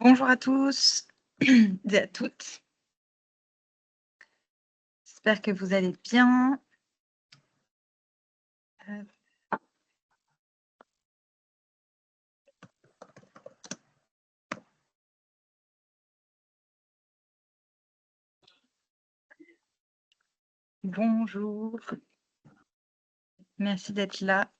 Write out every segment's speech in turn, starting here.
Bonjour à tous et à toutes. J'espère que vous allez bien. Heu, bonjour, merci d'être là.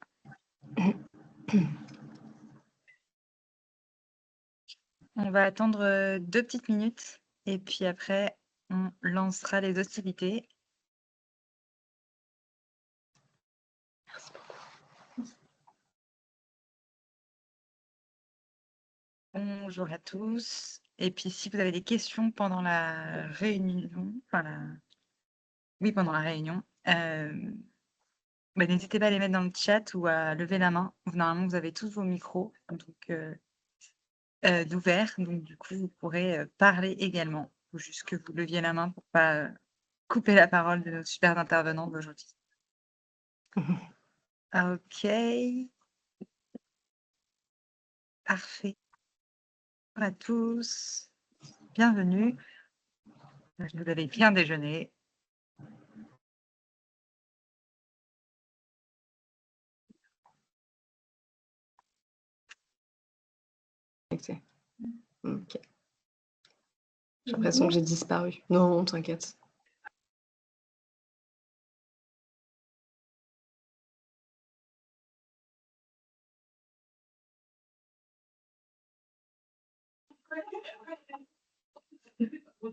On va attendre, 2 petites minutes et puis après on lancera les hostilités. Merci beaucoup. Bonjour à tous et puis si vous avez des questions pendant la réunion, pendant la réunion, n'hésitez pas à les mettre dans le chat ou à lever la main. Normalement, vous avez tous vos micros d'ouverts, donc du coup, vous pourrez, parler également. Il faut juste que vous leviez la main pour pas, couper la parole de nos super intervenants d'aujourd'hui. OK. Parfait. Bonjour à tous, bienvenue. Vous avez bien déjeuné. OK. J'ai l'impression que j'ai disparu. Non, t'inquiète.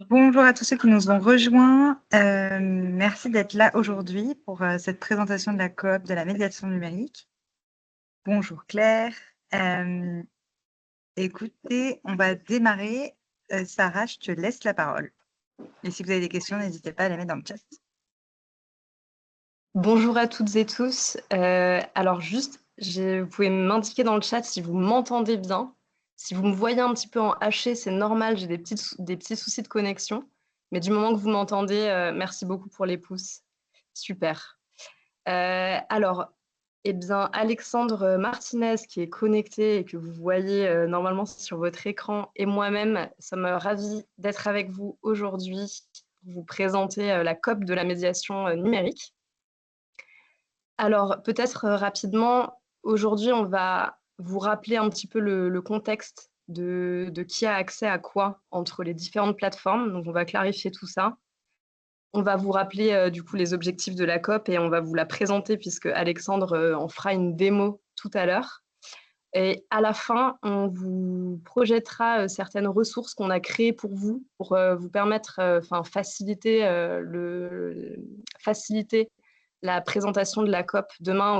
Bonjour à tous ceux qui nous ont rejoints. Merci d'être là aujourd'hui pour, cette présentation de la coop de la médiation numérique. Bonjour Claire. Écoutez, on va démarrer. Sarah, je te laisse la parole et si vous avez des questions, n'hésitez pas à les mettre dans le chat. Bonjour à toutes et tous. Alors juste, vous pouvez m'indiquer dans le chat si vous m'entendez bien. Si vous me voyez un petit peu en haché, c'est normal, j'ai des petits soucis de connexion. Mais du moment que vous m'entendez, merci beaucoup pour les pouces. Super. Alors, eh bien, Alexandre Martinez, qui est connecté et que vous voyez normalement sur votre écran, et moi-même sommes ravis d'être avec vous aujourd'hui pour vous présenter la COP de la médiation numérique. Alors, peut-être rapidement, aujourd'hui, on va vous rappeler un petit peu le contexte de qui a accès à quoi entre les différentes plateformes. Donc, on va clarifier tout ça. On va vous rappeler du coup les objectifs de la COP et on va vous la présenter puisque Alexandre en fera une démo tout à l'heure. Et à la fin, on vous projettera certaines ressources qu'on a créées pour vous permettre, faciliter la présentation de la COP demain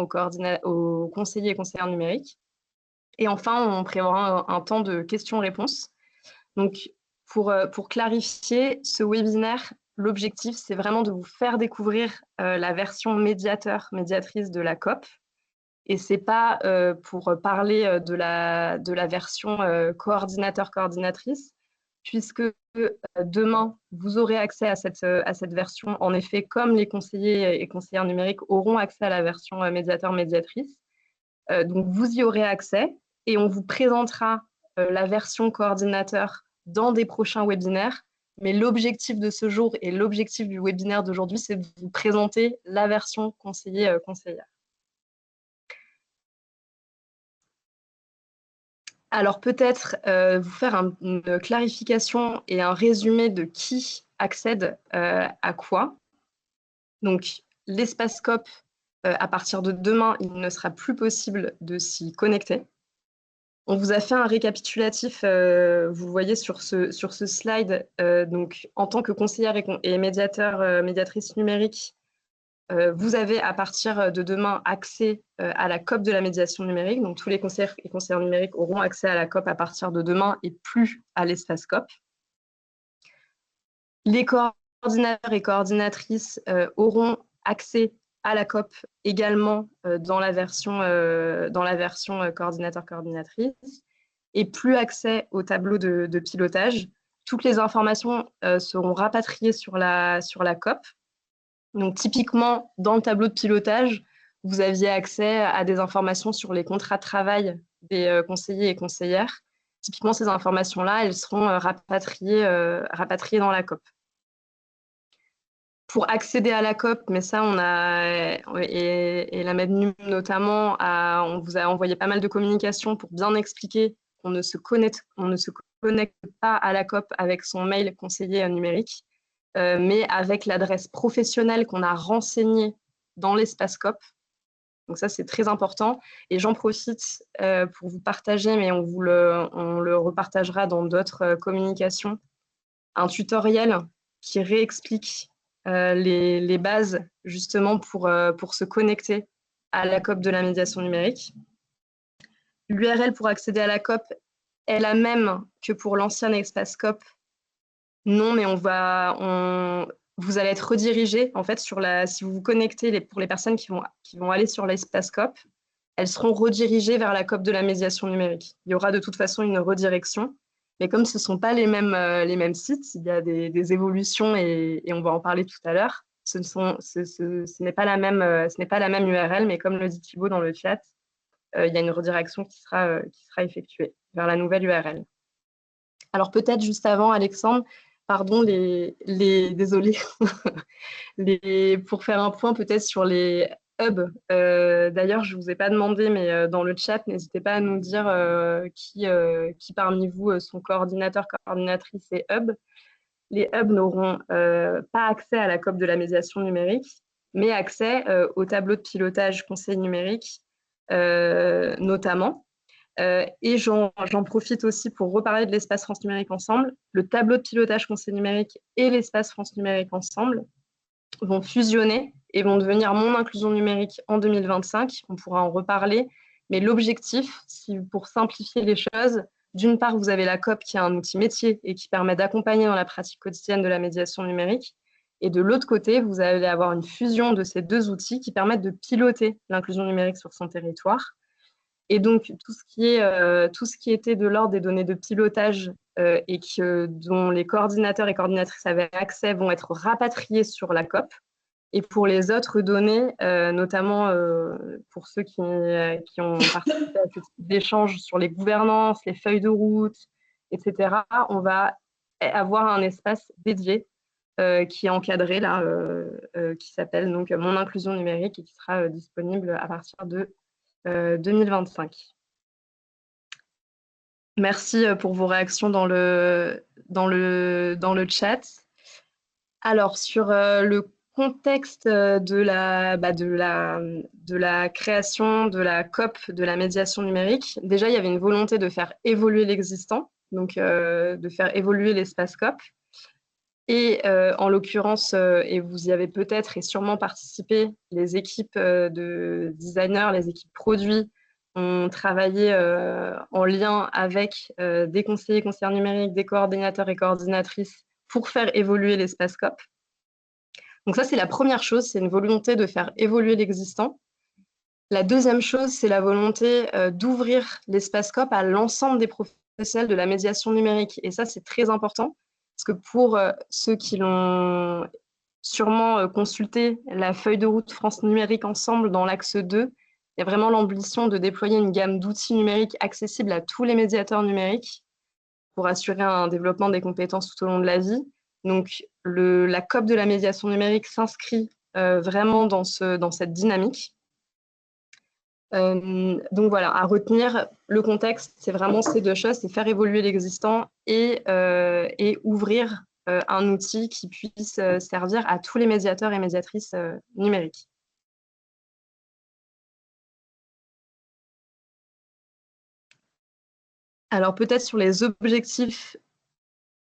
aux conseillers et conseillères numériques. Et enfin, on prévoit un temps de questions-réponses. Donc, pour clarifier, ce webinaire, l'objectif, c'est vraiment de vous faire découvrir la version médiatrice de la COP. Et ce n'est pas pour parler de la version coordinateur-coordinatrice, puisque demain, vous aurez accès à cette version. En effet, comme les conseillers et conseillères numériques auront accès à la version médiateur-médiatrice. Donc, vous y aurez accès et on vous présentera la version coordinateur dans des prochains webinaires. Mais l'objectif de ce jour et l'objectif du webinaire d'aujourd'hui, c'est de vous présenter la version conseiller-conseillère. Alors peut-être vous faire une clarification et un résumé de qui accède à quoi. Donc l'espace COP, à partir de demain, il ne sera plus possible de s'y connecter. On vous a fait un récapitulatif, vous le voyez sur ce slide. Donc en tant que conseillère et médiatrice numérique, vous avez à partir de demain accès à la COP de la médiation numérique. Donc tous les conseillers et conseillères numériques auront accès à la COP à partir de demain et plus à l'espace COP. Les coordinateurs et coordinatrices auront accès à la COP également dans la version coordinateur-coordinatrice et plus accès au tableau de pilotage. Toutes les informations seront rapatriées sur la COP. Donc, typiquement, dans le tableau de pilotage, vous aviez accès à des informations sur les contrats de travail des conseillers et conseillères. typiquement, ces informations-là, elles seront rapatriées dans la COP. Pour accéder à la COP, mais ça, et la MEDNUM notamment, on vous a envoyé pas mal de communications pour bien expliquer qu'on ne se connecte pas à la COP avec son mail conseiller numérique, mais avec l'adresse professionnelle qu'on a renseignée dans l'espace COP. Donc ça, c'est très important. Et j'en profite pour vous partager, mais on le repartagera dans d'autres communications, un tutoriel qui réexplique les bases justement pour se connecter à la COP de la médiation numérique. L'URL pour accéder à la COP est la même que pour l'ancien espace COP. Non, mais vous allez être redirigé en fait si vous vous connectez pour les personnes qui vont aller sur l'espace COP, elles seront redirigées vers la COP de la médiation numérique. Il y aura de toute façon une redirection. Mais comme ce ne sont pas les mêmes sites, il y a des évolutions et on va en parler tout à l'heure. Ce n'est pas la même URL, mais comme le dit Thibaut dans le chat, il y a une redirection qui sera effectuée vers la nouvelle URL. Alors peut-être juste avant, Alexandre, pardon, désolé, pour faire un point peut-être sur les hubs. D'ailleurs, je ne vous ai pas demandé, mais dans le chat, n'hésitez pas à nous dire qui parmi vous sont coordinateurs, coordinatrices et hubs. Les hubs n'auront pas accès à la COP de la médiation numérique, mais accès au tableau de pilotage conseil numérique, notamment. Et j'en profite aussi pour reparler de l'espace France Numérique Ensemble. Le tableau de pilotage conseil numérique et l'espace France Numérique Ensemble vont fusionner et vont devenir Mon Inclusion Numérique en 2025. On pourra en reparler. Mais l'objectif, pour simplifier les choses, d'une part, vous avez la COP qui est un outil métier et qui permet d'accompagner dans la pratique quotidienne de la médiation numérique. Et de l'autre côté, vous allez avoir une fusion de ces deux outils qui permettent de piloter l'inclusion numérique sur son territoire. Et donc, tout ce qui était de l'ordre des données de pilotage et dont les coordinateurs et coordinatrices avaient accès vont être rapatriés sur la COP. Et pour les autres données, notamment pour ceux qui ont participé à ce type d'échange sur les gouvernances, les feuilles de route, etc., on va avoir un espace dédié qui est encadré, là, qui s'appelle donc Mon Inclusion Numérique et qui sera disponible à partir de 2025. Merci pour vos réactions dans le chat. Alors, sur le contexte de la création de la COP de la médiation numérique, déjà, il y avait une volonté de faire évoluer l'existant, donc de faire évoluer l'espace COP. Et en l'occurrence, et vous y avez peut-être et sûrement participé, les équipes de designers, les équipes produits ont travaillé en lien avec des conseillers numériques, des coordinateurs et coordinatrices pour faire évoluer l'espace COP. Donc ça, c'est la première chose, c'est une volonté de faire évoluer l'existant. La deuxième chose, c'est la volonté d'ouvrir l'espace COP à l'ensemble des professionnels de la médiation numérique. Et ça, c'est très important. Parce que pour ceux qui l'ont sûrement consulté, la feuille de route France Numérique Ensemble dans l'axe 2, il y a vraiment l'ambition de déployer une gamme d'outils numériques accessibles à tous les médiateurs numériques pour assurer un développement des compétences tout au long de la vie. Donc, la COP de la médiation numérique s'inscrit vraiment dans cette dynamique. Donc voilà, à retenir, le contexte, c'est vraiment ces deux choses, c'est faire évoluer l'existant et ouvrir un outil qui puisse servir à tous les médiateurs et médiatrices numériques. Alors peut-être sur les objectifs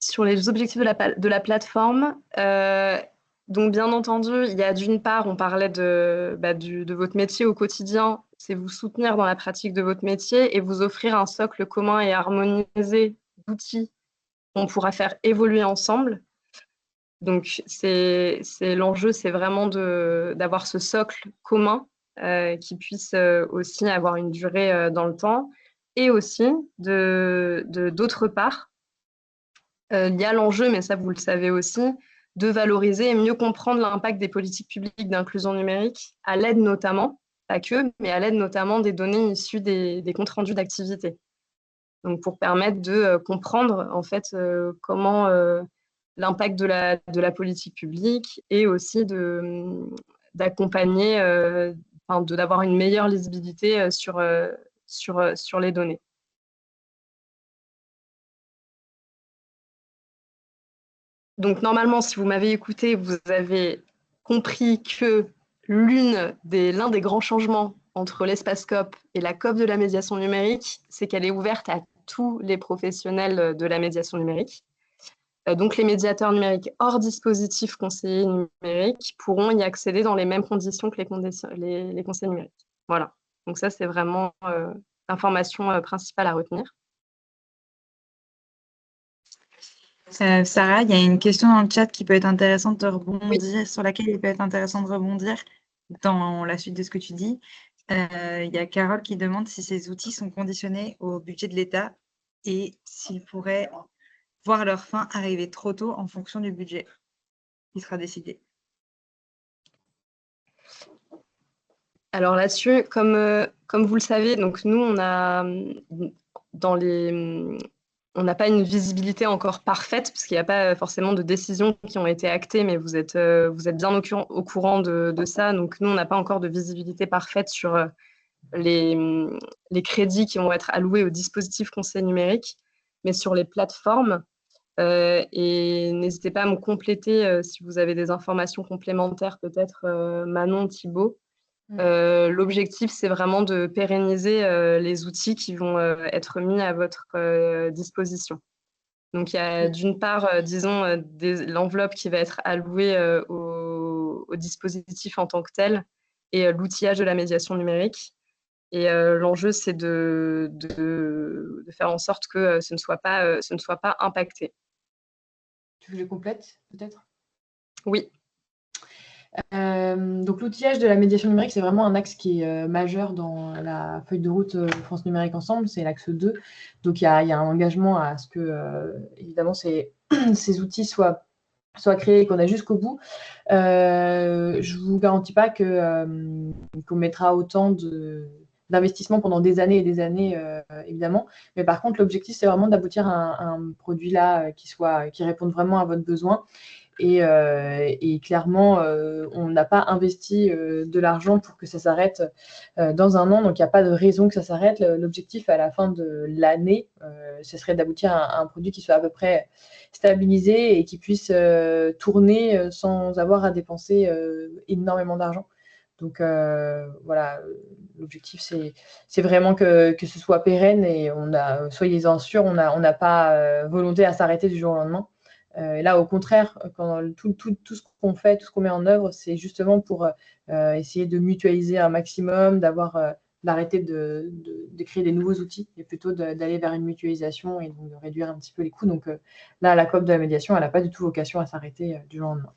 de la plateforme, donc bien entendu, il y a d'une part, on parlait de votre métier au quotidien, c'est vous soutenir dans la pratique de votre métier et vous offrir un socle commun et harmonisé d'outils qu'on pourra faire évoluer ensemble. Donc l'enjeu, c'est vraiment d'avoir ce socle commun qui puisse aussi avoir une durée dans le temps. Et aussi, d'autre part, il y a l'enjeu, mais ça vous le savez aussi, de valoriser et mieux comprendre l'impact des politiques publiques d'inclusion numérique à l'aide notamment, pas que, mais à l'aide notamment des données issues des comptes rendus d'activité. Donc, pour permettre de comprendre en fait comment l'impact de la politique publique et aussi d'accompagner, d'avoir une meilleure lisibilité sur les données. Donc, normalement, si vous m'avez écouté, vous avez compris que l'un des grands changements entre l'espace COP et la COP de la médiation numérique, c'est qu'elle est ouverte à tous les professionnels de la médiation numérique. Donc, les médiateurs numériques hors dispositif conseillers numériques pourront y accéder dans les mêmes conditions que les conseillers numériques. Voilà. Donc, ça, c'est vraiment l'information principale à retenir. Sarah, il y a une question dans le chat qui peut être intéressante de rebondir, Oui. sur laquelle il peut être intéressant de rebondir dans la suite de ce que tu dis. Il y a Carole qui demande si ces outils sont conditionnés au budget de l'État et s'ils pourraient voir leur fin arriver trop tôt en fonction du budget qui sera décidé. Alors là-dessus, comme vous le savez, donc nous, on n'a pas une visibilité encore parfaite, parce qu'il n'y a pas forcément de décisions qui ont été actées, mais vous êtes bien au courant de ça. Donc nous, on n'a pas encore de visibilité parfaite sur les crédits qui vont être alloués au dispositif conseil numérique, mais sur les plateformes. Et n'hésitez pas à me compléter si vous avez des informations complémentaires, peut-être Manon, Thibault. L'objectif, c'est vraiment de pérenniser les outils qui vont être mis à votre disposition. Donc, il y a d'une part, disons, l'enveloppe qui va être allouée au dispositif en tant que tel et l'outillage de la médiation numérique. Et l'enjeu, c'est de faire en sorte que ce ne soit pas impacté. Tu veux que je complète, peut-être ? Oui. Donc l'outillage de la médiation numérique, c'est vraiment un axe qui est majeur dans la feuille de route France Numérique Ensemble, c'est l'axe 2. Donc il y a un engagement à ce que, évidemment, ces outils soient créés et qu'on a jusqu'au bout. Je ne vous garantis pas qu'on mettra autant d'investissement pendant des années et des années, évidemment. Mais par contre, l'objectif, c'est vraiment d'aboutir à un produit là qui réponde vraiment à votre besoin. Et clairement, on n'a pas investi de l'argent pour que ça s'arrête dans un an, donc il n'y a pas de raison que ça s'arrête. L'objectif à la fin de l'année, ce serait d'aboutir à un produit qui soit à peu près stabilisé et qui puisse tourner sans avoir à dépenser énormément d'argent. Donc voilà, l'objectif c'est vraiment que ce soit pérenne et soyez-en sûrs, on n'a pas volonté à s'arrêter du jour au lendemain. Là, au contraire, quand tout ce qu'on fait, tout ce qu'on met en œuvre, c'est justement pour essayer de mutualiser un maximum, d'arrêter de créer des nouveaux outils et plutôt d'aller vers une mutualisation et donc de réduire un petit peu les coûts. Donc là, la COP de la médiation, elle n'a pas du tout vocation à s'arrêter du jour au lendemain.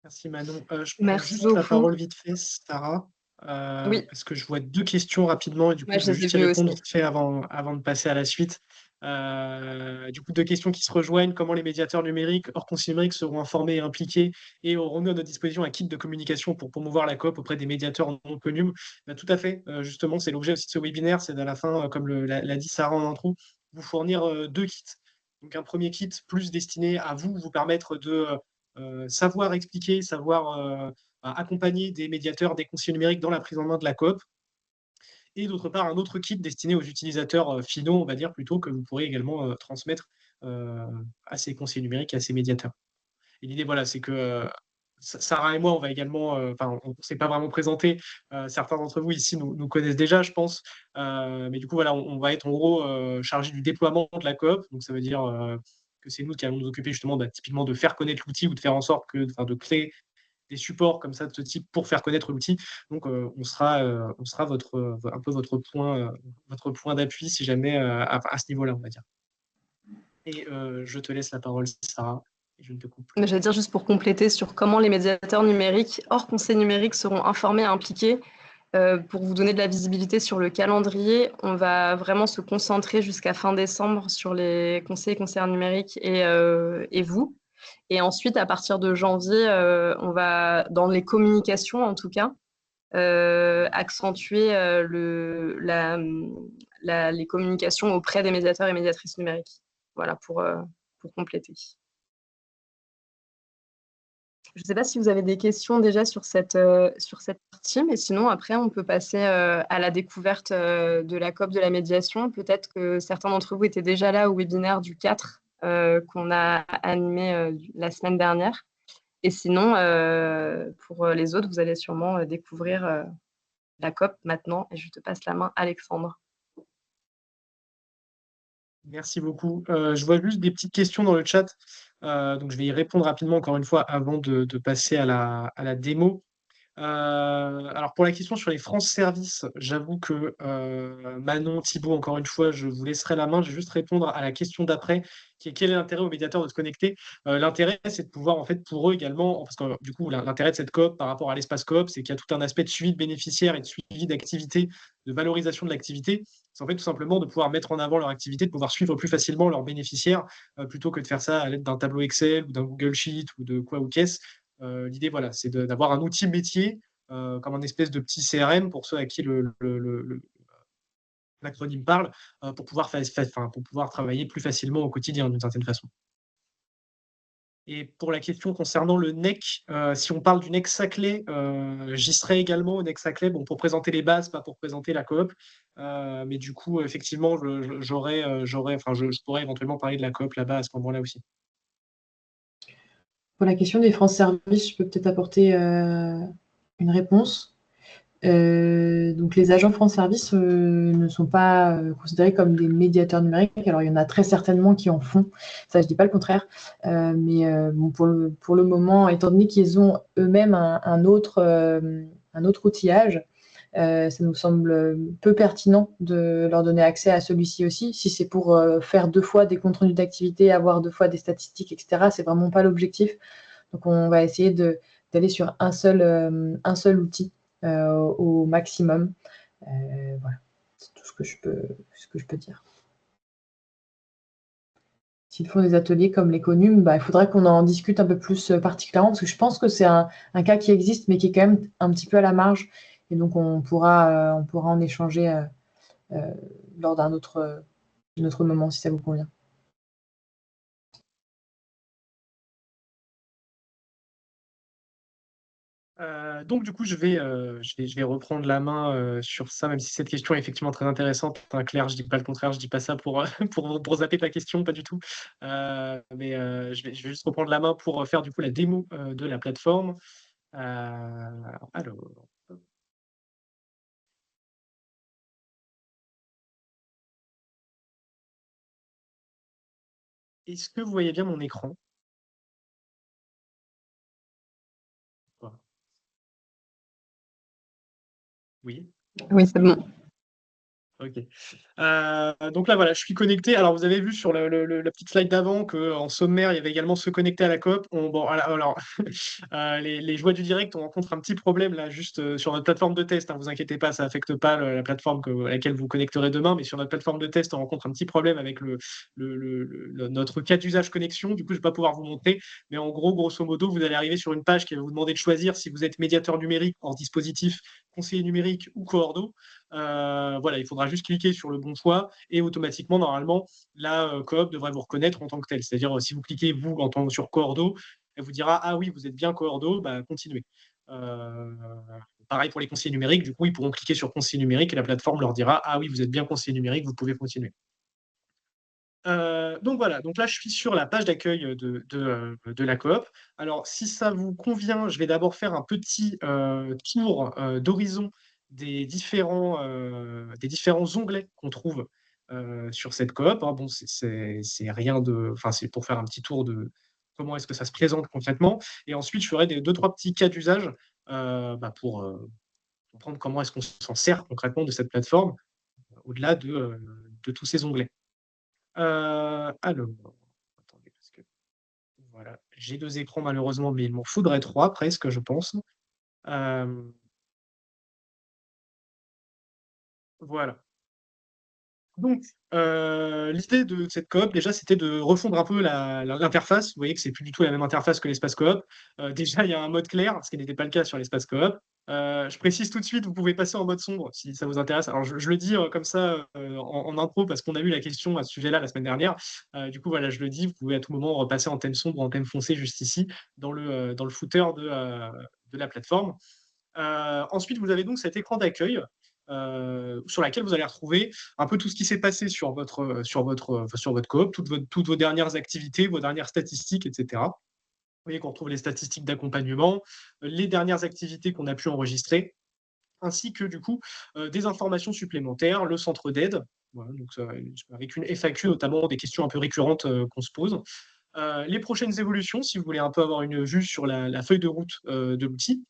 Merci Manon. Je prends juste la parole vite fait, Sarah. Oui. Parce que je vois deux questions rapidement et du coup, je vais juste y répondre vite fait avant de passer à la suite. Du coup, deux questions qui se rejoignent. Comment les médiateurs numériques hors conseil numérique seront informés et impliqués et auront mis à notre disposition un kit de communication pour promouvoir la COP auprès des médiateurs non connus? Tout à fait. Justement, c'est l'objet aussi de ce webinaire. C'est à la fin, comme l'a dit Sarah en intro, vous fournir deux kits. Donc, un premier kit plus destiné à vous permettre de savoir expliquer, savoir accompagner des médiateurs, des conseillers numériques dans la prise en main de la COP. Et d'autre part, un autre kit destiné aux utilisateurs finaux, on va dire plutôt, que vous pourrez également transmettre à ces conseillers numériques et à ces médiateurs. Et l'idée, voilà, c'est que Sarah et moi, on va également, on ne s'est pas vraiment présenté, certains d'entre vous ici nous connaissent déjà, je pense, mais du coup, voilà, on va être en gros chargé du déploiement de la COP, donc ça veut dire que c'est nous qui allons nous occuper justement typiquement de faire connaître l'outil ou de faire en sorte de créer des supports comme ça de ce type pour faire connaître l'outil. Donc, on sera un peu votre point d'appui si jamais à ce niveau-là, on va dire. Et je te laisse la parole, Sarah. Et je ne te coupe plus. Je vais dire juste pour compléter sur comment les médiateurs numériques hors conseil numérique seront informés et impliqués. Pour vous donner de la visibilité sur le calendrier, on va vraiment se concentrer jusqu'à fin décembre sur les conseillers et conseillères numériques et vous. Et ensuite, à partir de janvier, on va, dans les communications en tout cas, accentuer les communications auprès des médiateurs et médiatrices numériques. Voilà, pour compléter. Je ne sais pas si vous avez des questions déjà sur cette partie, mais sinon, après, on peut passer à la découverte de la COP de la médiation. Peut-être que certains d'entre vous étaient déjà là au webinaire du 4 qu'on a animé la semaine dernière. Et sinon, pour les autres, vous allez sûrement découvrir la COP maintenant. Et je te passe la main, Alexandre. Merci beaucoup. Je vois juste des petites questions dans le chat. Donc, je vais y répondre rapidement, encore une fois, avant de passer à la démo. Alors, pour la question sur les France Services, j'avoue que Manon, Thibault, encore une fois, je vous laisserai la main. Je vais juste répondre à la question d'après, qui est quel est l'intérêt aux médiateurs de se connecter. L'intérêt, c'est de pouvoir, en fait, pour eux également, parce que du coup, l'intérêt de cette COP par rapport à l'espace COP, c'est qu'il y a tout un aspect de suivi de bénéficiaires et de suivi d'activité, de valorisation de l'activité. C'est en fait tout simplement de pouvoir mettre en avant leur activité, de pouvoir suivre plus facilement leurs bénéficiaires, plutôt que de faire ça à l'aide d'un tableau Excel ou d'un Google Sheet ou de quoi ou qu'est-ce. L'idée, voilà, c'est d'avoir un outil métier comme un espèce de petit CRM pour ceux à qui l'acronyme parle, pour pouvoir travailler plus facilement au quotidien d'une certaine façon. Et pour la question concernant le NEC, si on parle du NEC Saclay, j'y serai également au NEC Saclay, bon, pour présenter les bases, pas pour présenter la coop. Mais du coup, effectivement, je pourrais éventuellement parler de la coop là-bas à ce moment-là aussi. Pour la question des France Services, je peux peut-être apporter une réponse. Donc les agents France Service ne sont pas considérés comme des médiateurs numériques. Alors il y en a très certainement qui en font, ça je dis pas le contraire, mais bon, pour le moment, étant donné qu'ils ont eux-mêmes un autre outillage, ça nous semble peu pertinent de leur donner accès à celui-ci aussi. Si c'est pour faire 2 fois des comptes rendus d'activité, avoir 2 fois des statistiques, etc., c'est vraiment pas l'objectif. Donc on va essayer d'aller sur un seul outil au maximum. Voilà, c'est tout ce que je peux dire. S'ils font des ateliers comme les CONUM, il faudrait qu'on en discute un peu plus particulièrement, parce que je pense que c'est un cas qui existe, mais qui est quand même un petit peu à la marge. Et donc, on pourra en échanger lors d'un autre moment, si ça vous convient. Donc du coup, je vais reprendre la main sur ça, même si cette question est effectivement très intéressante. Hein, Claire, je dis pas le contraire, je dis pas ça pour, pour zapper ta question, pas du tout. Mais je vais juste reprendre la main pour faire du coup la démo de la plateforme. Alors, est-ce que vous voyez bien mon écran? Oui. Oui, c'est bon. Ok. Donc là, voilà, je suis connecté. Alors, vous avez vu sur la petite slide d'avant qu'en sommaire, il y avait également se connecter à la COP. Alors, les joies du direct, on rencontre un petit problème là, juste sur notre plateforme de test. Hein, vous inquiétez pas, ça n'affecte pas la plateforme à laquelle vous connecterez demain, mais sur notre plateforme de test, on rencontre un petit problème avec notre cas d'usage connexion. Du coup, je ne vais pas pouvoir vous montrer, mais en gros, grosso modo, vous allez arriver sur une page qui va vous demander de choisir si vous êtes médiateur numérique hors dispositif, conseiller numérique ou coordo. Voilà, il faudra juste cliquer sur le bon choix et automatiquement, normalement, la coop devrait vous reconnaître en tant que tel. C'est-à-dire, si vous cliquez, vous, sur coordo, elle vous dira « Ah oui, vous êtes bien coordo, continuez ». Pareil pour les conseillers numériques, du coup, ils pourront cliquer sur conseiller numérique et la plateforme leur dira « Ah oui, vous êtes bien conseiller numérique, vous pouvez continuer ». Donc voilà, donc là je suis sur la page d'accueil de la coop. Alors si ça vous convient, je vais d'abord faire un petit tour d'horizon des différents onglets qu'on trouve sur cette coop. Hein. Bon, c'est rien de, enfin c'est pour faire un petit tour de comment est-ce que ça se présente concrètement. Et ensuite je ferai 2-3 petits cas d'usage pour comprendre comment est-ce qu'on s'en sert concrètement de cette plateforme au-delà de tous ces onglets. Alors, attendez, parce que voilà, j'ai 2 écrans malheureusement, mais il m'en faudrait 3 presque, je pense. Voilà. Donc, l'idée de cette coop, déjà, c'était de refondre un peu l'interface. Vous voyez que c'est plus du tout la même interface que l'espace coop. Déjà, il y a un mode clair, ce qui n'était pas le cas sur l'espace coop. Je précise tout de suite, vous pouvez passer en mode sombre si ça vous intéresse. Alors, je le dis comme ça en intro parce qu'on a eu la question à ce sujet-là la semaine dernière. Du coup, voilà, je le dis, vous pouvez à tout moment repasser en thème sombre ou en thème foncé juste ici, dans le footer de la plateforme. Ensuite, vous avez donc cet écran d'accueil sur laquelle vous allez retrouver un peu tout ce qui s'est passé sur votre coop, toutes vos dernières activités, vos dernières statistiques, etc. Vous voyez qu'on retrouve les statistiques d'accompagnement, les dernières activités qu'on a pu enregistrer, ainsi que du coup des informations supplémentaires, le centre d'aide, voilà, donc avec une FAQ notamment, des questions un peu récurrentes qu'on se pose. Les prochaines évolutions, si vous voulez un peu avoir une vue sur la feuille de route de l'outil.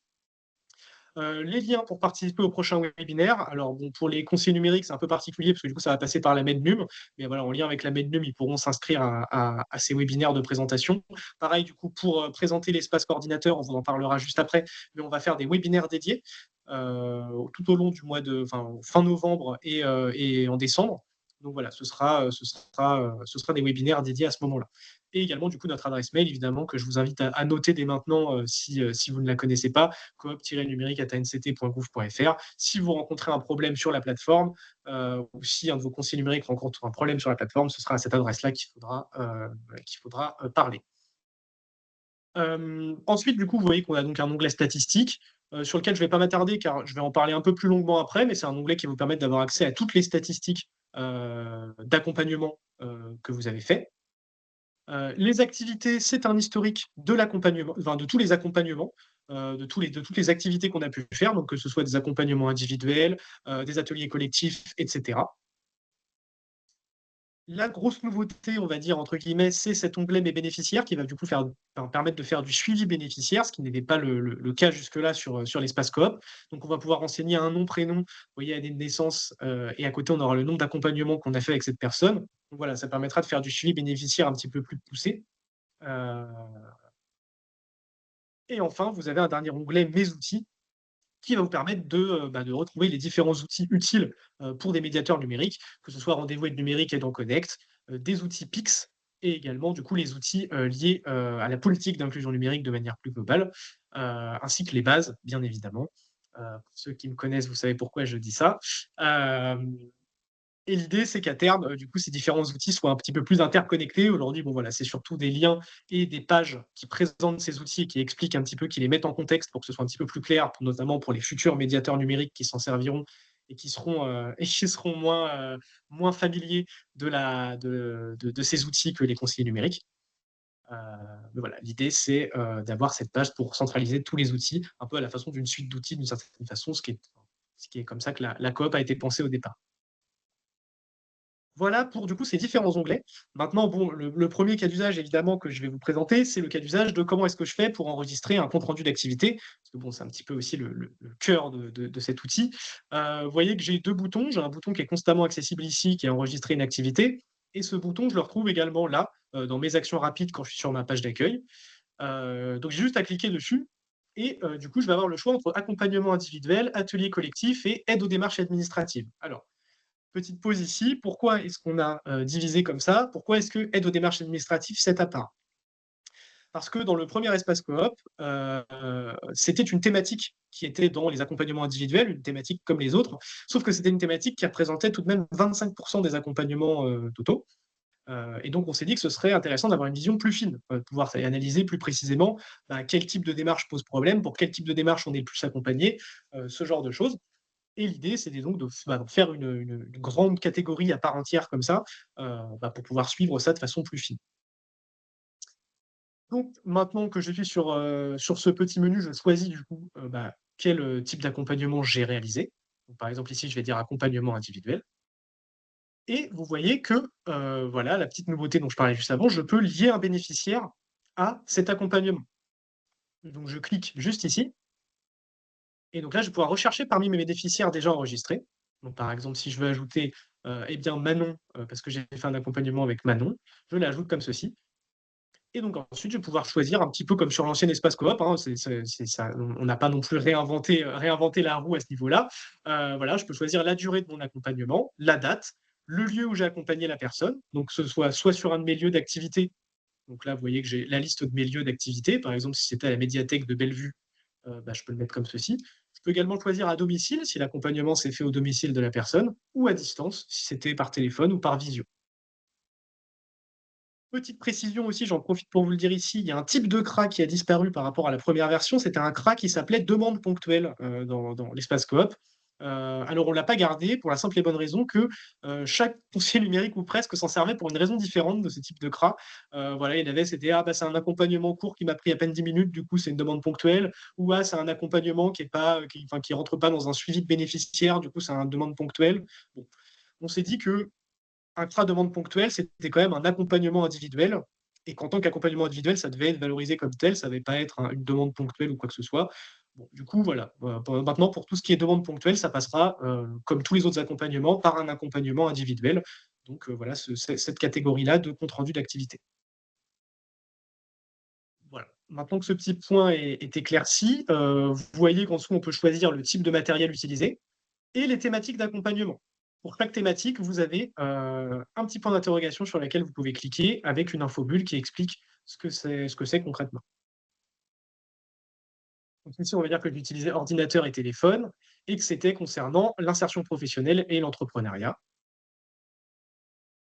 Les liens pour participer au prochain webinaire. Alors, bon, pour les conseillers numériques, c'est un peu particulier parce que du coup, ça va passer par la Mednum. Mais voilà, en lien avec la Mednum, ils pourront s'inscrire à ces webinaires de présentation. Pareil, du coup, pour présenter l'espace coordinateur, on vous en parlera juste après, mais on va faire des webinaires dédiés tout au long du mois fin novembre et en décembre. Donc voilà, ce sera des webinaires dédiés à ce moment-là. Et également, du coup, notre adresse mail, évidemment, que je vous invite à noter dès maintenant si vous ne la connaissez pas, coop-numérique@nct.gouv.fr. Si vous rencontrez un problème sur la plateforme ou si un de vos conseillers numériques rencontre un problème sur la plateforme, ce sera à cette adresse-là qu'il faudra parler. Ensuite, du coup, vous voyez qu'on a donc un onglet statistiques sur lequel je ne vais pas m'attarder car je vais en parler un peu plus longuement après, mais c'est un onglet qui va vous permettre d'avoir accès à toutes les statistiques d'accompagnement que vous avez fait. Les activités, c'est un historique de l'accompagnement, enfin, de tous les accompagnements, de toutes les activités qu'on a pu faire, donc que ce soit des accompagnements individuels, des ateliers collectifs, etc. La grosse nouveauté, on va dire, entre guillemets, c'est cet onglet Mes bénéficiaires qui va du coup permettre de faire du suivi bénéficiaire, ce qui n'était pas le cas jusque-là sur l'espace coop. Donc, on va pouvoir renseigner un nom, prénom, vous voyez, année de naissance, et à côté, on aura le nombre d'accompagnements qu'on a fait avec cette personne. Donc, voilà, ça permettra de faire du suivi bénéficiaire un petit peu plus poussé. Et enfin, vous avez un dernier onglet Mes outils qui va vous permettre de retrouver les différents outils utiles pour des médiateurs numériques, que ce soit Rendez-vous Aide numérique et dans Connect, des outils PIX et également du coup les outils liés à la politique d'inclusion numérique de manière plus globale, ainsi que les bases, bien évidemment. Pour ceux qui me connaissent, vous savez pourquoi je dis ça. Et l'idée, c'est qu'à terme, du coup, ces différents outils soient un petit peu plus interconnectés. Aujourd'hui, bon, voilà, c'est surtout des liens et des pages qui présentent ces outils et qui expliquent un petit peu, qui les mettent en contexte pour que ce soit un petit peu plus clair, notamment pour les futurs médiateurs numériques qui s'en serviront et qui seront moins familiers de ces outils que les conseillers numériques. Mais voilà, l'idée, c'est d'avoir cette page pour centraliser tous les outils, un peu à la façon d'une suite d'outils, d'une certaine façon, ce qui est comme ça que la coop a été pensée au départ. Voilà pour du coup ces différents onglets. Maintenant, bon, le premier cas d'usage évidemment que je vais vous présenter, c'est le cas d'usage de comment est-ce que je fais pour enregistrer un compte rendu d'activité. Parce que bon, c'est un petit peu aussi le cœur de cet outil. Vous voyez que j'ai deux boutons. J'ai un bouton qui est constamment accessible ici, qui est enregistrer une activité. Et ce bouton, je le retrouve également là, dans mes actions rapides quand je suis sur ma page d'accueil. Donc j'ai juste à cliquer dessus. Et du coup, je vais avoir le choix entre accompagnement individuel, atelier collectif et aide aux démarches administratives. Alors, petite pause ici. Pourquoi est-ce qu'on a divisé comme ça? Pourquoi est-ce que aide aux démarches administratives, c'est à part? Parce que dans le premier espace coop, c'était une thématique qui était dans les accompagnements individuels, une thématique comme les autres, sauf que c'était une thématique qui représentait tout de même 25% des accompagnements totaux. Et donc, on s'est dit que ce serait intéressant d'avoir une vision plus fine, de pouvoir analyser plus précisément quel type de démarche pose problème, pour quel type de démarche on est le plus accompagné, ce genre de choses. Et l'idée, c'était donc de faire une grande catégorie à part entière comme ça, pour pouvoir suivre ça de façon plus fine. Donc maintenant que je suis sur ce petit menu, je choisis du coup, quel type d'accompagnement j'ai réalisé. Donc, par exemple, ici, je vais dire accompagnement individuel. Et vous voyez que, voilà, la petite nouveauté dont je parlais juste avant, je peux lier un bénéficiaire à cet accompagnement. Donc je clique juste ici. Et donc là, je vais pouvoir rechercher parmi mes bénéficiaires déjà enregistrés. Donc, par exemple, si je veux ajouter Manon, parce que j'ai fait un accompagnement avec Manon, je l'ajoute comme ceci. Et donc ensuite, je vais pouvoir choisir un petit peu comme sur l'ancien espace coop. Hein, on n'a pas non plus réinventé la roue à ce niveau-là. Voilà, je peux choisir la durée de mon accompagnement, la date, le lieu où j'ai accompagné la personne. Donc, ce soit sur un de mes lieux d'activité. Donc là, vous voyez que j'ai la liste de mes lieux d'activité. Par exemple, si c'était à la médiathèque de Bellevue, je peux le mettre comme ceci. Je peux également choisir à domicile, si l'accompagnement s'est fait au domicile de la personne, ou à distance, si c'était par téléphone ou par visio. Petite précision aussi, j'en profite pour vous le dire ici, il y a un type de CRA qui a disparu par rapport à la première version, c'était un CRA qui s'appelait demande ponctuelle dans l'espace coop. Alors on ne l'a pas gardé pour la simple et bonne raison que chaque conseiller numérique ou presque s'en servait pour une raison différente de ce type de CRA. Voilà, il y en avait, c'était ah, bah, c'est un accompagnement court qui m'a pris à peine 10 minutes, du coup c'est une demande ponctuelle, ou ah, c'est un accompagnement qui rentre pas dans un suivi de bénéficiaire, du coup c'est une demande ponctuelle. Bon. On s'est dit que un CRA demande ponctuelle, c'était quand même un accompagnement individuel et qu'en tant qu'accompagnement individuel, ça devait être valorisé comme tel, ça ne devait pas être une demande ponctuelle ou quoi que ce soit. Bon, du coup, voilà. Maintenant, pour tout ce qui est demande ponctuelle, ça passera, comme tous les autres accompagnements, par un accompagnement individuel. Donc, voilà, cette catégorie-là de compte rendu d'activité. Voilà. Maintenant que ce petit point est éclairci, vous voyez qu'en dessous, on peut choisir le type de matériel utilisé et les thématiques d'accompagnement. Pour chaque thématique, vous avez un petit point d'interrogation sur lequel vous pouvez cliquer avec une infobulle qui explique ce que c'est concrètement. Donc ici, on va dire que j'utilisais ordinateur et téléphone et que c'était concernant l'insertion professionnelle et l'entrepreneuriat.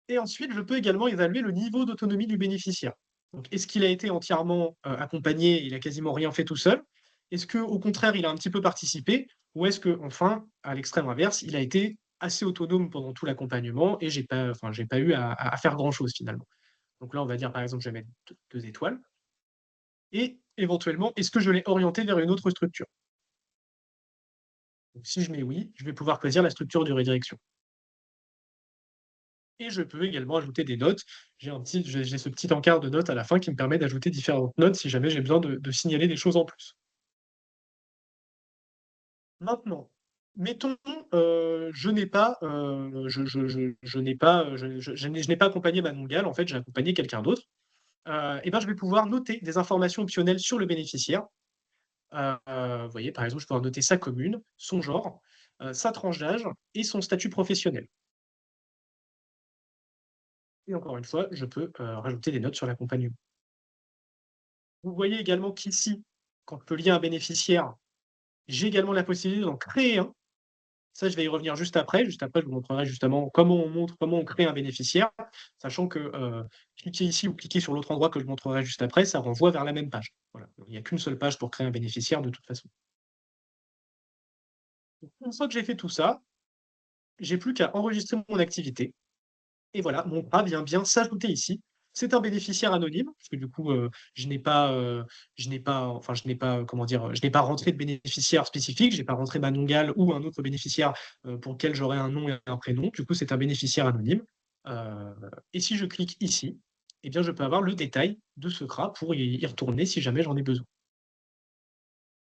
Et ensuite, je peux également évaluer le niveau d'autonomie du bénéficiaire. Donc, est-ce qu'il a été entièrement accompagné, il a quasiment rien fait tout seul? Est-ce qu'au contraire, il a un petit peu participé? Ou est-ce que, enfin, à l'extrême inverse, il a été assez autonome pendant tout l'accompagnement et j'ai pas eu à faire grand-chose finalement? Donc là, on va dire, par exemple, je vais mettre 2 étoiles. Et éventuellement, est-ce que je l'ai orienté vers une autre structure? Donc, si je mets oui, je vais pouvoir choisir la structure de redirection. Et je peux également ajouter des notes. J'ai ce petit encart de notes à la fin qui me permet d'ajouter différentes notes si jamais j'ai besoin de signaler des choses en plus. Maintenant, mettons, je n'ai pas, je n'ai pas, je n'ai pas accompagné Manon Gall, en fait, j'ai accompagné quelqu'un d'autre. Et ben, je vais pouvoir noter des informations optionnelles sur le bénéficiaire. Vous voyez, par exemple, je vais pouvoir noter sa commune, son genre, sa tranche d'âge et son statut professionnel. Et encore une fois, je peux, rajouter des notes sur l'accompagnement. Vous voyez également qu'ici, quand je peux lier un bénéficiaire, j'ai également la possibilité d'en créer un. Ça, je vais y revenir juste après. Juste après, je vous montrerai justement comment on crée un bénéficiaire, sachant que, cliquer ici ou cliquer sur l'autre endroit que je montrerai juste après, ça renvoie vers la même page. Voilà, il n'y a qu'une seule page pour créer un bénéficiaire de toute façon. Donc une fois que j'ai fait tout ça, j'ai plus qu'à enregistrer mon activité. Et voilà, mon CRA vient bien s'ajouter ici. C'est un bénéficiaire anonyme, parce que du coup, je n'ai pas, comment dire? Je n'ai pas rentré de bénéficiaire spécifique, je n'ai pas rentré Manon Gall ou un autre bénéficiaire, pour lequel j'aurais un nom et un prénom. Du coup, c'est un bénéficiaire anonyme. Heu et si je clique ici, eh bien, je peux avoir le détail de ce CRA pour y retourner si jamais j'en ai besoin.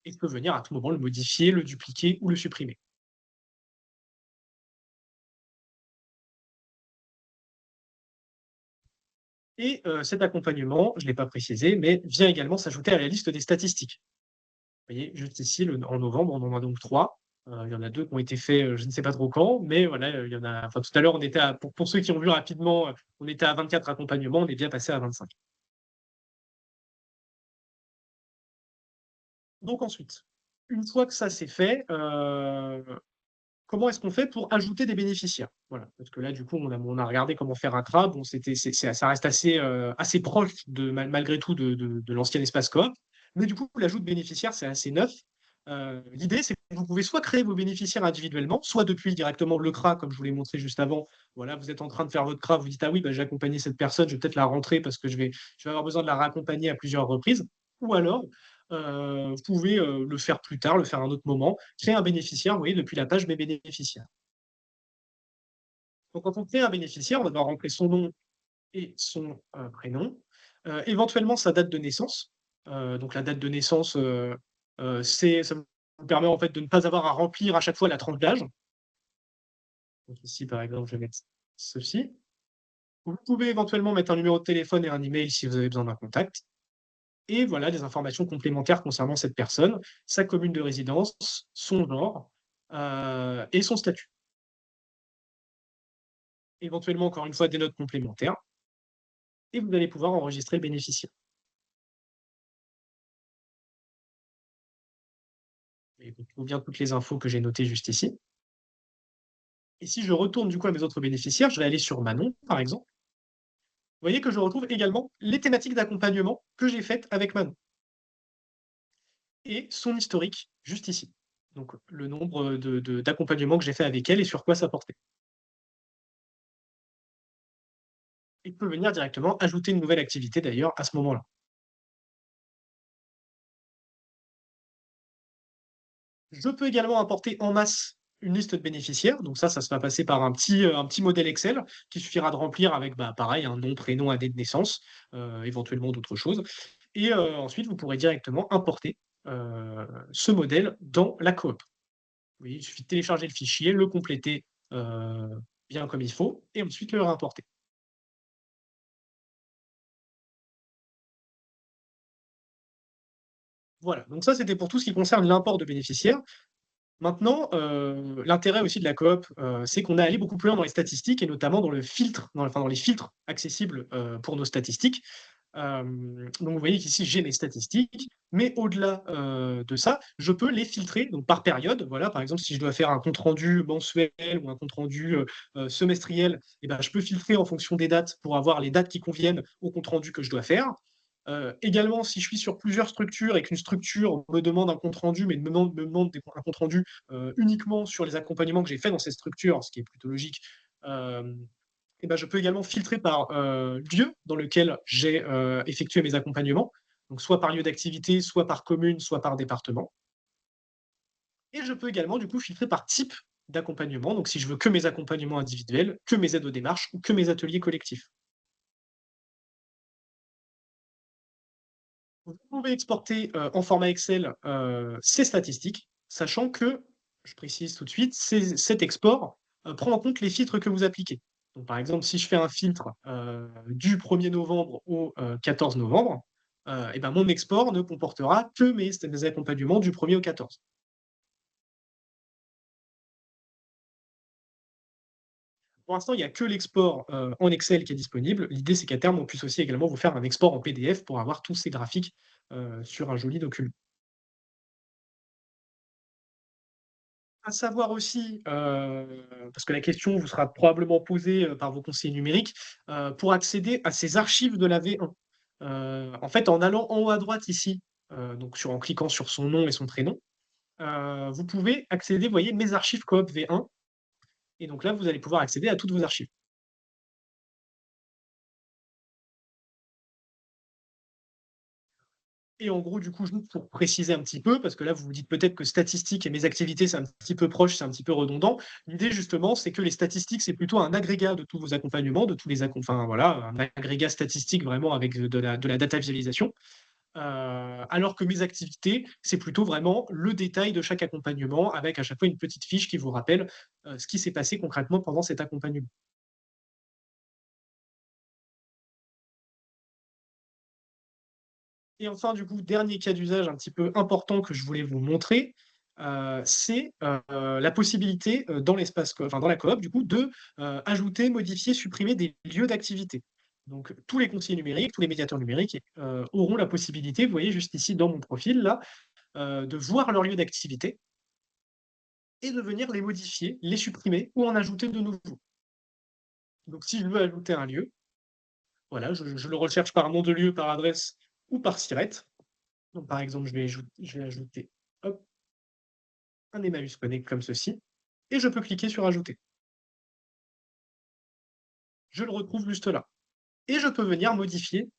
Et je peux venir à tout moment le modifier, le dupliquer ou le supprimer. Et cet accompagnement, je ne l'ai pas précisé, mais vient également s'ajouter à la liste des statistiques. Vous voyez, juste ici, en novembre, on en a donc 3. Il y en a 2 qui ont été faits, je ne sais pas trop quand, mais voilà, il y en a enfin, tout à l'heure, on était à pour ceux qui ont vu rapidement, on était à 24 accompagnements, on est bien passé à 25. Donc ensuite, une fois que ça c'est fait, comment est-ce qu'on fait pour ajouter des bénéficiaires? Voilà, parce que là, du coup, on a regardé comment faire un CRA. Bon, ça reste assez proche malgré tout de l'ancien espace coop. Mais du coup, l'ajout de bénéficiaires, c'est assez neuf. L'idée, c'est que vous pouvez soit créer vos bénéficiaires individuellement, soit depuis directement le CRA, comme je vous l'ai montré juste avant. Voilà, vous êtes en train de faire votre CRA, vous dites: «Ah oui, bah, j'ai accompagné cette personne, je vais peut-être la rentrer parce que je vais avoir besoin de la raccompagner à plusieurs reprises». Ou alors, vous pouvez, le faire plus tard, le faire à un autre moment, créer un bénéficiaire, vous voyez, depuis la page «Mes bénéficiaires». Donc quand on crée un bénéficiaire, on va devoir rentrer son nom et son, prénom, éventuellement sa date de naissance. Donc la date de naissance, ça vous permet en fait de ne pas avoir à remplir à chaque fois la tranche d'âge. Donc ici, par exemple, je vais mettre ceci. Vous pouvez éventuellement mettre un numéro de téléphone et un email si vous avez besoin d'un contact. Et voilà des informations complémentaires concernant cette personne, sa commune de résidence, son genre, et son statut. Éventuellement, encore une fois, des notes complémentaires et vous allez pouvoir enregistrer le bénéficiaire. Et on trouve bien toutes les infos que j'ai notées juste ici. Et si je retourne du coup à mes autres bénéficiaires, je vais aller sur Manon, par exemple. Vous voyez que je retrouve également les thématiques d'accompagnement que j'ai faites avec Manon et son historique juste ici. Donc le nombre d'accompagnements que j'ai fait avec elle et sur quoi ça portait. Et je peux venir directement ajouter une nouvelle activité d'ailleurs à ce moment-là. Je peux également importer en masse une liste de bénéficiaires. Donc ça se va passer par un petit modèle Excel qui suffira de remplir avec, bah, pareil, un nom, prénom, année de naissance, éventuellement d'autres choses. Et ensuite, vous pourrez directement importer ce modèle dans la coop. Oui, il suffit de télécharger le fichier, le compléter bien comme il faut, et ensuite le réimporter. Voilà, donc ça c'était pour tout ce qui concerne l'import de bénéficiaires. Maintenant, l'intérêt aussi de la coop, c'est qu'on est allé beaucoup plus loin dans les statistiques et notamment dans le filtre, dans les filtres accessibles, pour nos statistiques. Donc vous voyez qu'ici j'ai mes statistiques, mais au-delà, de ça, je peux les filtrer donc par période. Voilà, par exemple, si je dois faire un compte rendu mensuel ou un compte rendu, semestriel, et ben, je peux filtrer en fonction des dates pour avoir les dates qui conviennent au compte rendu que je dois faire. Également, si je suis sur plusieurs structures et qu'une structure me demande un compte rendu, mais me demande un compte rendu uniquement sur les accompagnements que j'ai faits dans cette structure, ce qui est plutôt logique, et ben, je peux également filtrer par lieu dans lequel j'ai effectué mes accompagnements, donc soit par lieu d'activité, soit par commune, soit par département. Et je peux également du coup filtrer par type d'accompagnement, donc si je veux que mes accompagnements individuels, que mes aides aux démarches ou que mes ateliers collectifs. Vous pouvez exporter, en format Excel, ces statistiques, sachant que, je précise tout de suite, cet export, prend en compte les filtres que vous appliquez. Donc par exemple, si je fais un filtre, du 1er novembre au, 14 novembre, et ben, mon export ne comportera que mes accompagnements du 1er au 14. Pour l'instant, il n'y a que l'export, en Excel qui est disponible. L'idée, c'est qu'à terme, on puisse aussi également vous faire un export en PDF pour avoir tous ces graphiques, sur un joli document. À savoir aussi, parce que la question vous sera probablement posée, par vos conseillers numériques, pour accéder à ces archives de la V1. En fait, en allant en haut à droite ici, donc en cliquant sur son nom et son prénom, vous pouvez accéder, vous voyez, «Mes archives coop V1» et donc là, vous allez pouvoir accéder à toutes vos archives. Et en gros, du coup, juste pour préciser un petit peu, parce que là, vous vous dites peut-être que statistiques et mes activités, c'est un petit peu proche, c'est un petit peu redondant. L'idée, justement, c'est que les statistiques, c'est plutôt un agrégat de tous vos accompagnements, de tous les enfin voilà, un agrégat statistique vraiment avec de la data visualisation. Alors que mes activités, c'est plutôt vraiment le détail de chaque accompagnement, avec à chaque fois une petite fiche qui vous rappelle ce qui s'est passé concrètement pendant cet accompagnement. Et enfin, du coup, dernier cas d'usage un petit peu important que je voulais vous montrer, c'est, la possibilité, dans l'espace enfin dans la coop du coup de, ajouter, modifier, supprimer des lieux d'activité. Donc tous les conseillers numériques, tous les médiateurs numériques, auront la possibilité, vous voyez juste ici dans mon profil là, de voir leur lieu d'activité et de venir les modifier, les supprimer ou en ajouter de nouveaux. Donc si je veux ajouter un lieu, voilà, je le recherche par nom de lieu, par adresse ou par SIRET. Donc par exemple, je vais ajouter, hop, un Emmaüs Connect comme ceci, et je peux cliquer sur ajouter. Je le retrouve juste là. Et je peux venir modifier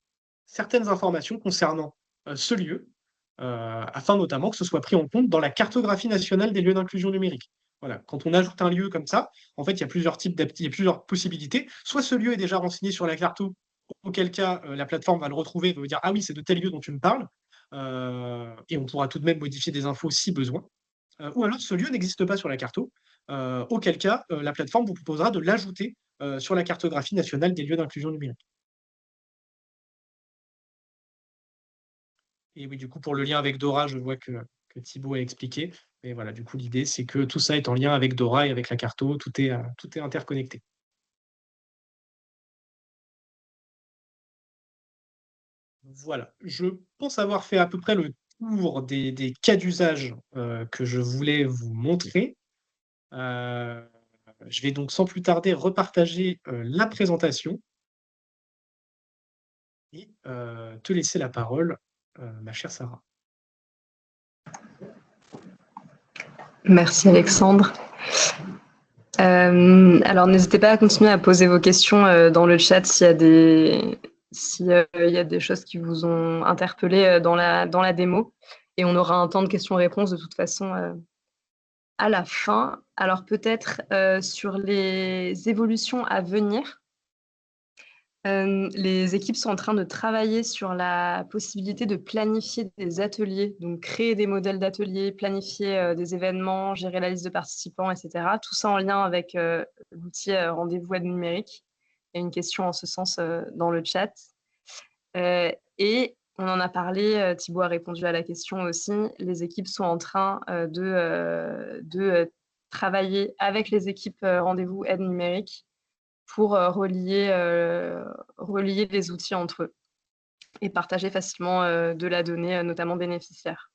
certaines informations concernant ce lieu, afin notamment que ce soit pris en compte dans la cartographie nationale des lieux d'inclusion numérique. Voilà, quand on ajoute un lieu comme ça, en fait, il y a plusieurs il y a plusieurs possibilités. Soit ce lieu est déjà renseigné sur la carto, auquel cas la plateforme va le retrouver et va vous dire ah oui, c'est de tel lieu dont tu me parles, et on pourra tout de même modifier des infos si besoin. Ou alors ce lieu n'existe pas sur la carto, auquel cas, la plateforme vous proposera de l'ajouter, sur la cartographie nationale des lieux d'inclusion numérique. Et oui, du coup, pour le lien avec Dora, je vois que Thibaut a expliqué. Mais voilà, du coup, l'idée, c'est que tout ça est en lien avec Dora et avec la carto, tout est interconnecté. Voilà, je pense avoir fait à peu près le tour des cas d'usage que je voulais vous montrer. Je vais donc sans plus tarder repartager la présentation et te laisser la parole, ma chère Sarah. Merci Alexandre. Alors n'hésitez pas à continuer à poser vos questions dans le chat s'il y a des choses qui vous ont interpellé dans la démo. Et on aura un temps de questions-réponses de toute façon à la fin. Alors peut-être sur les évolutions à venir, les équipes sont en train de travailler sur la possibilité de planifier des ateliers, donc créer des modèles d'ateliers, planifier des événements, gérer la liste de participants, etc. Tout ça en lien avec l'outil Rendez-vous Aide numérique. Il y a une question en ce sens dans le chat. Et on en a parlé, Thibaut a répondu à la question aussi, les équipes sont en train de travailler avec les équipes Rendez-vous Aide numérique pour relier les outils entre eux et partager facilement de la donnée, notamment bénéficiaire.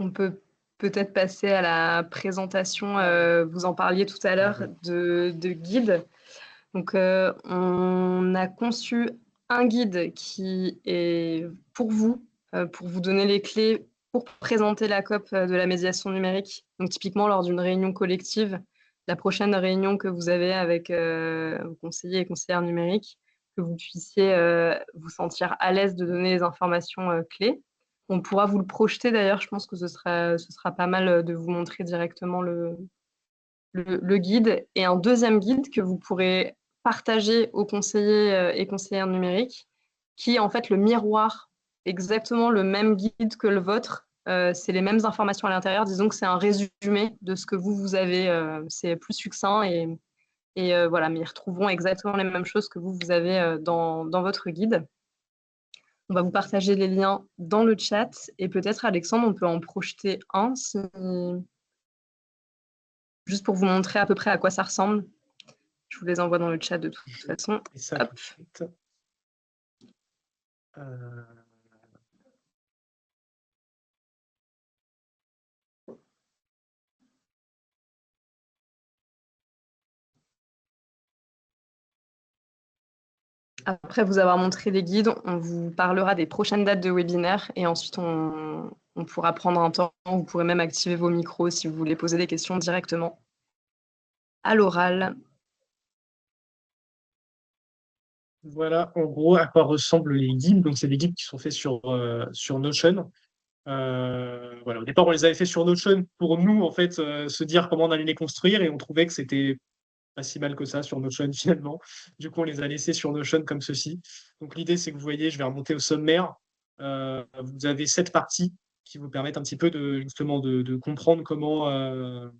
On peut peut-être passer à la présentation, vous en parliez tout à l'heure, de guide. Donc, on a conçu un guide qui est pour vous donner les clés pour présenter la COP de la médiation numérique. Donc, typiquement, lors d'une réunion collective, la prochaine réunion que vous avez avec vos conseillers et conseillères numériques, que vous puissiez vous sentir à l'aise de donner les informations clés. On pourra vous le projeter d'ailleurs, je pense que ce sera pas mal de vous montrer directement le guide, et un deuxième guide que vous pourrez partager aux conseillers et conseillères numériques, qui est en fait le miroir, exactement le même guide que le vôtre. C'est les mêmes informations à l'intérieur. Disons que c'est un résumé de ce que vous avez. C'est plus succinct et voilà, mais ils retrouveront exactement les mêmes choses que vous avez dans votre guide. On va vous partager les liens dans le chat et peut-être, Alexandre, on peut en projeter un juste pour vous montrer à peu près à quoi ça ressemble. Je vous les envoie dans le chat de toute façon. Et ça, tout de suite. Après vous avoir montré les guides, on vous parlera des prochaines dates de webinaire et ensuite on pourra prendre un temps. Vous pourrez même activer vos micros si vous voulez poser des questions directement à l'oral. Voilà, en gros, à quoi ressemblent les guides. Donc, c'est des guides qui sont faits sur Notion. Voilà. Au départ, on les avait fait sur Notion pour nous, en fait, se dire comment on allait les construire, et on trouvait que c'était pas si mal que ça sur Notion finalement. Du coup, on les a laissés sur Notion comme ceci. Donc, l'idée, c'est que vous voyez, je vais remonter au sommaire. Vous avez 7 parties qui vous permettent un petit peu justement de comprendre comment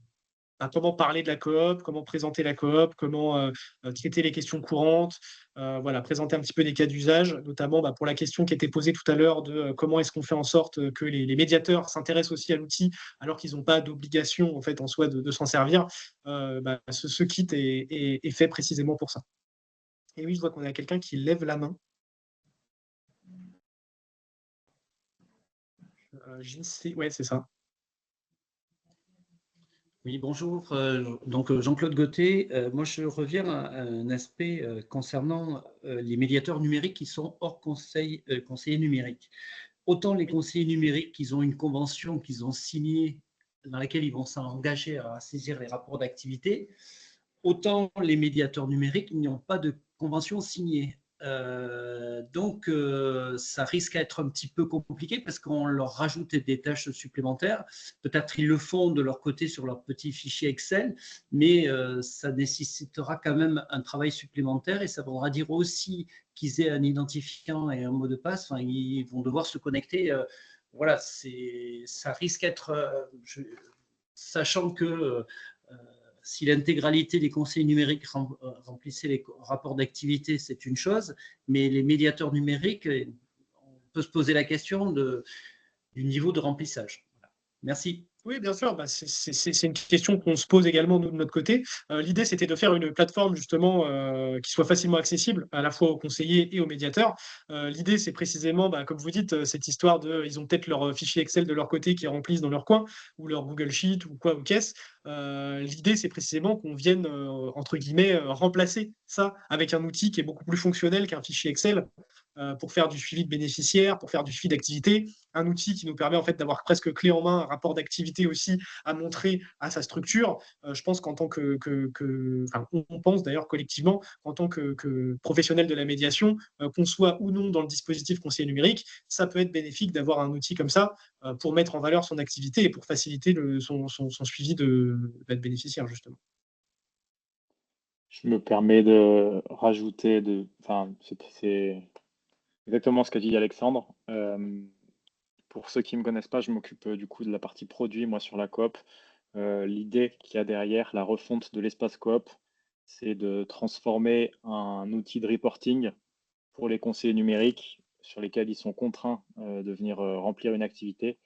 parler de la coop, comment présenter la coop, comment traiter les questions courantes, voilà, présenter un petit peu des cas d'usage, notamment pour la question qui était posée tout à l'heure de comment est-ce qu'on fait en sorte que les médiateurs s'intéressent aussi à l'outil alors qu'ils n'ont pas d'obligation en fait en soi de s'en servir. Ce kit est fait précisément pour ça. Et oui, je vois qu'on a quelqu'un qui lève la main. Ouais, c'est ça. Oui, bonjour. Donc Jean-Claude Gauthier. Moi, je reviens à un aspect concernant les médiateurs numériques qui sont hors conseillers numériques. Autant les conseillers numériques, ils ont une convention qu'ils ont signée dans laquelle ils vont s'engager à saisir les rapports d'activité, autant les médiateurs numériques n'ont pas de convention signée. Donc, ça risque d'être un petit peu compliqué parce qu'on leur rajoute des tâches supplémentaires. Peut-être ils le font de leur côté sur leur petit fichier Excel, mais ça nécessitera quand même un travail supplémentaire et ça voudra dire aussi qu'ils aient un identifiant et un mot de passe. Enfin, ils vont devoir se connecter. Voilà, ça risque d'être, sachant que si l'intégralité des conseillers numériques remplissaient les rapports d'activité, c'est une chose, mais les médiateurs numériques, on peut se poser la question du niveau de remplissage. Voilà. Merci. Oui, bien sûr, bah, c'est une question qu'on se pose également, nous, de notre côté. L'idée, c'était de faire une plateforme, justement, qui soit facilement accessible à la fois aux conseillers et aux médiateurs. L'idée, c'est précisément, bah, comme vous dites, cette histoire de, ils ont peut-être leur fichier Excel de leur côté qui remplissent dans leur coin, ou leur Google Sheet, ou quoi, ou qu'est-ce. L'idée, c'est précisément qu'on vienne, entre guillemets, remplacer ça avec un outil qui est beaucoup plus fonctionnel qu'un fichier Excel, pour faire du suivi de bénéficiaires, pour faire du suivi d'activité, un outil qui nous permet en fait d'avoir presque clé en main un rapport d'activité aussi à montrer à sa structure. Je pense qu'en tant enfin, on pense d'ailleurs collectivement qu'en tant que professionnel de la médiation, qu'on soit ou non dans le dispositif conseiller numérique, ça peut être bénéfique d'avoir un outil comme ça pour mettre en valeur son activité et pour faciliter son suivi de bénéficiaire, justement. Je me permets de rajouter, enfin, c'est exactement ce qu'a dit Alexandre. Pour ceux qui ne me connaissent pas, je m'occupe du coup de la partie produit, moi, sur la coop. L'idée qu'il y a derrière la refonte de l'espace coop, c'est de transformer un outil de reporting pour les conseillers numériques sur lesquels ils sont contraints de venir remplir une activité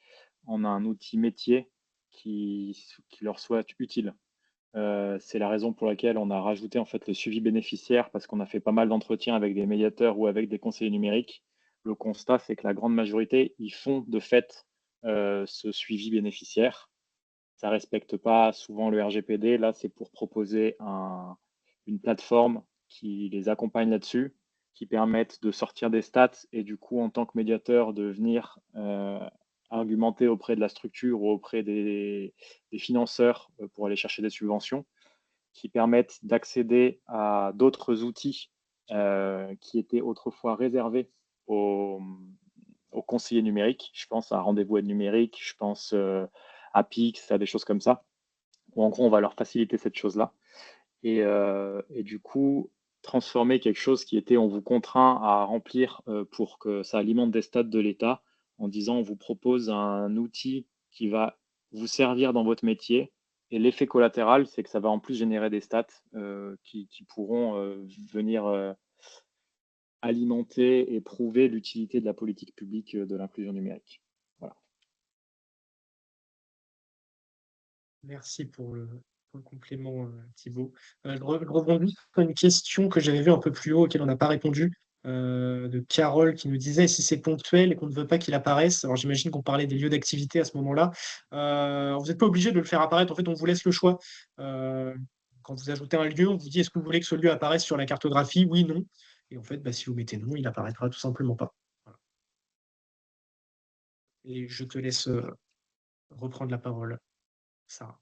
en un outil métier qui leur soit utile. C'est la raison pour laquelle on a rajouté en fait le suivi bénéficiaire, parce qu'on a fait pas mal d'entretiens avec des médiateurs ou avec des conseillers numériques. Le constat, c'est que la grande majorité, ils font de fait ce suivi bénéficiaire. Ça ne respecte pas souvent le RGPD. Là, c'est pour proposer une plateforme qui les accompagne là-dessus, qui permette de sortir des stats et du coup, en tant que médiateur, de venir argumenter auprès de la structure ou auprès des financeurs pour aller chercher des subventions, qui permettent d'accéder à d'autres outils qui étaient autrefois réservés aux conseillers numériques. Je pense à Rendez-vous Aide numérique, je pense à Pix, à des choses comme ça, où en gros, on va leur faciliter cette chose-là. Et du coup, transformer quelque chose qui était, on vous contraint à remplir pour que ça alimente des stats de l'État, en disant, on vous propose un outil qui va vous servir dans votre métier. Et l'effet collatéral, c'est que ça va en plus générer des stats qui pourront venir alimenter et prouver l'utilité de la politique publique de l'inclusion numérique. Voilà. Merci pour le complément, Thibaut. Je rebondis sur une question que j'avais vue un peu plus haut, auquel on n'a pas répondu, de Carole, qui nous disait si c'est ponctuel et qu'on ne veut pas qu'il apparaisse. Alors j'imagine qu'on parlait des lieux d'activité à ce moment-là. Vous n'êtes pas obligé de le faire apparaître. En fait, on vous laisse le choix. Quand vous ajoutez un lieu, on vous dit est-ce que vous voulez que ce lieu apparaisse sur la cartographie? Oui, non. Et en fait, bah, si vous mettez non, il apparaîtra tout simplement pas. Voilà. Et je te laisse reprendre la parole, Sarah.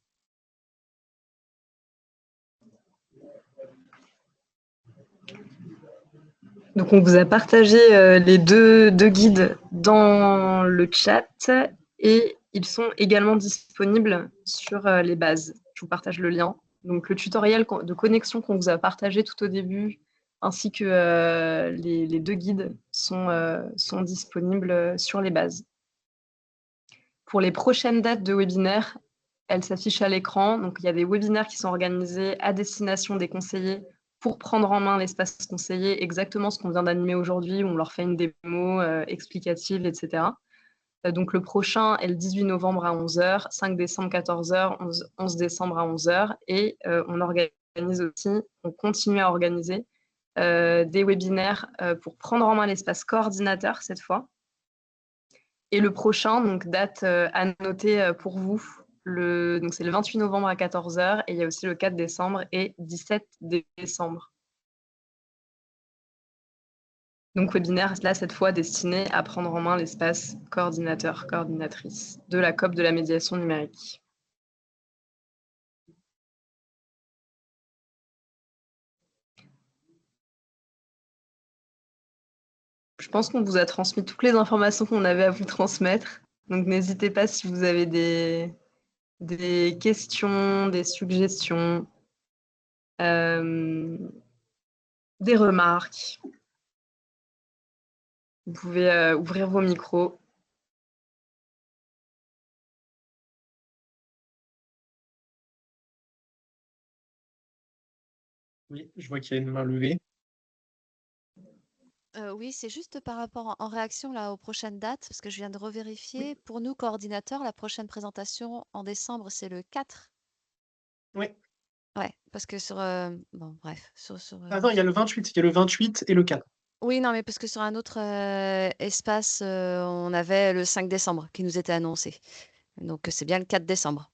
Donc, on vous a partagé les deux guides dans le chat et ils sont également disponibles sur les bases. Je vous partage le lien. Donc, le tutoriel de connexion qu'on vous a partagé tout au début, ainsi que les deux guides sont disponibles sur les bases. Pour les prochaines dates de webinaires, elles s'affichent à l'écran. Donc, il y a des webinaires qui sont organisés à destination des conseillers pour prendre en main l'espace conseiller, exactement ce qu'on vient d'animer aujourd'hui, où on leur fait une démo explicative, etc. Donc, le prochain est le 18 novembre à 11h, 5 décembre 14h, 11 décembre à 11h. Et on organise aussi, on continue à organiser des webinaires pour prendre en main l'espace coordinateur cette fois. Et le prochain, donc date à noter pour vous, donc c'est le 28 novembre à 14h et il y a aussi le 4 décembre et 17 décembre. Donc webinaire, là cette fois destiné à prendre en main l'espace coordinateur, coordinatrice de la COP de la médiation numérique. Je pense qu'on vous a transmis toutes les informations qu'on avait à vous transmettre. Donc n'hésitez pas si vous avez des questions, des suggestions, des remarques. Vous pouvez ouvrir vos micros. Oui, je vois qu'il y a une main levée. Oui, c'est juste par rapport en réaction là aux prochaines dates, parce que je viens de Oui. revérifier. Pour nous, coordinateurs, la prochaine présentation en décembre, c'est le 4. Oui. Ouais, parce que bon, bref, Attends, il y a le 28, il y a le 28 et le 4. Oui, non, mais parce que sur un autre espace, on avait le 5 décembre qui nous était annoncé. Donc, c'est bien le 4 décembre.